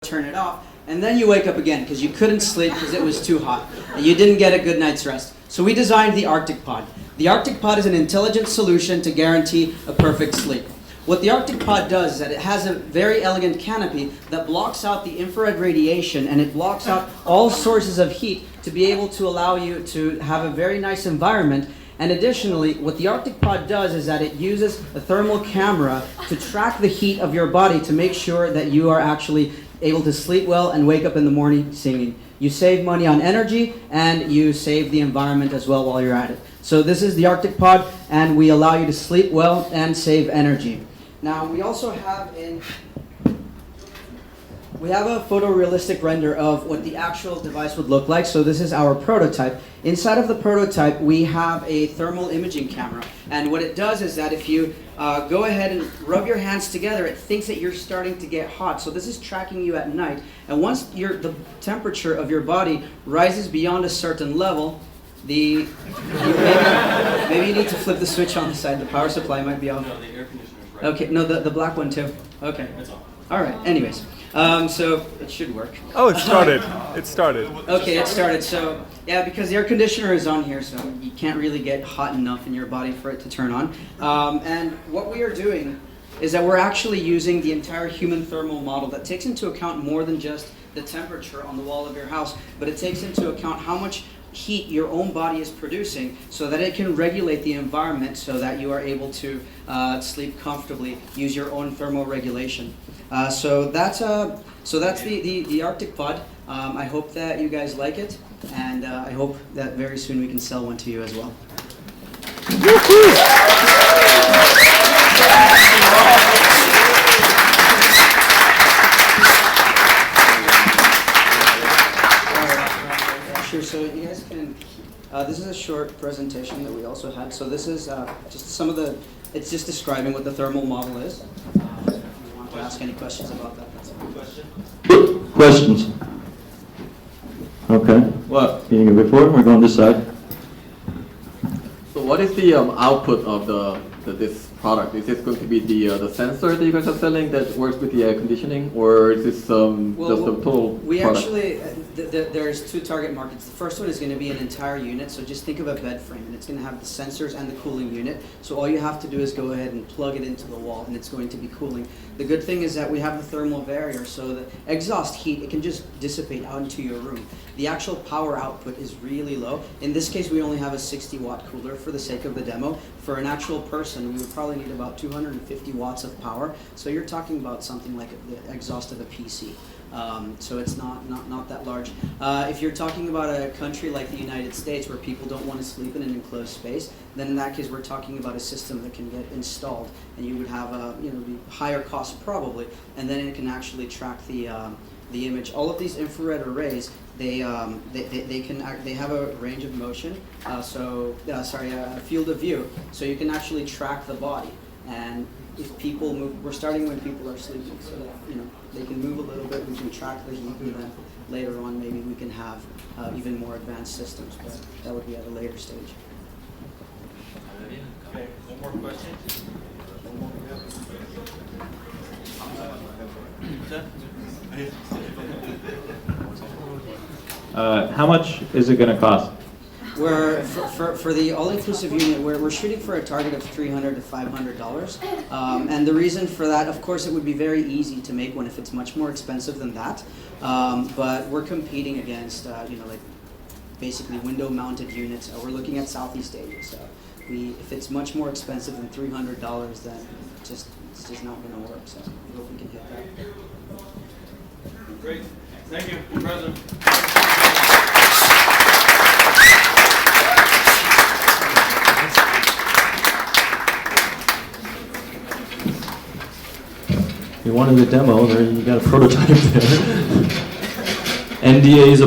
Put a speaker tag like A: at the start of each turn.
A: turn it off, and then you wake up again because you couldn't sleep because it was too hot and you didn't get a good night's rest. So we designed the Artic Pod. The Artic Pod is an intelligent solution to guarantee a perfect sleep. What the Artic Pod does is that it has a very elegant canopy that blocks out the infrared radiation, and it blocks out all sources of heat to be able to allow you to have a very nice environment. And additionally, what the Artic Pod does is that it uses a thermal camera to track the heat of your body to make sure that you are actually able to sleep well and wake up in the morning singing. You save money on energy, and you save the environment as well while you're at it. So this is the Artic Pod, and we allow you to sleep well and save energy. Now, we also have a photorealistic render of what the actual device would look like. So this is our prototype. Inside of the prototype, we have a thermal imaging camera. And what it does is that if you go ahead and rub your hands together, it thinks that you're starting to get hot. So this is tracking you at night. And once the temperature of your body rises beyond a certain level, maybe you need to flip the switch on the side. The power supply might be off. Okay, no, the black one too. Okay. All right, anyways. So it should work.
B: Oh, it started. It started.
A: Okay, it started. So yeah, because the air conditioner is on here, so you can't really get hot enough in your body for it to turn on. And what we are doing is that we're actually using the entire human thermal model that takes into account more than just the temperature on the wall of your house, but it takes into account how much heat your own body is producing so that it can regulate the environment so that you are able to sleep comfortably, use your own thermal regulation. So that's the Artic Pod. I hope that you guys like it, and I hope that very soon we can sell one to you as well. Sure, so you guys can, this is a short presentation that we also had. So this is just it's just describing what the thermal model is. If you want to ask any questions about that, that's a good question.
C: Questions? Okay. What? Can you go before? We're going this side.
D: So what is the output of this product? Is this going to be the sensor that you guys are selling that works with the air conditioning, or is this just a total
A: We
D: product?
A: actually, there's two target markets. The first one is going to be an entire unit, so just think of a bed frame, and it's going to have the sensors and the cooling unit. So all you have to do is go ahead and plug it into the wall, and it's going to be cooling. The good thing is that we have the thermal barrier, so the exhaust heat, it can just dissipate out into your room. The actual power output is really low. In this case, we only have a 60-watt cooler for the sake of the demo. For an actual person, we would probably need about 250 watts of power. So you're talking about something like the exhaust of a PC. So it's not that large. If you're talking about a country like the United States where people don't want to sleep in an enclosed space, then in that case we're talking about a system that can get installed, and you would have a be higher cost probably, and then it can actually track the image. All of these infrared arrays, they have a range of motion, a field of view, so you can actually track the body. And if people move, we're starting when people are sleeping, so that they can move a little bit. We can track the heat, and then later on maybe we can have even more advanced systems, but that would be at a later stage.
E: Okay, one more question.
C: How much is it going to cost?
A: We're for the all-inclusive unit, we're shooting for a target of $300 to $500, and the reason for that, of course, it would be very easy to make one if it's much more expensive than that, but we're competing against like basically window-mounted units. We're looking at Southeast Asia, so if it's much more expensive than $300, then it's just not going to work. So we hope we can hit that.
E: Great. Thank you, President.
C: You wanted a demo, there you got a prototype there. NDAs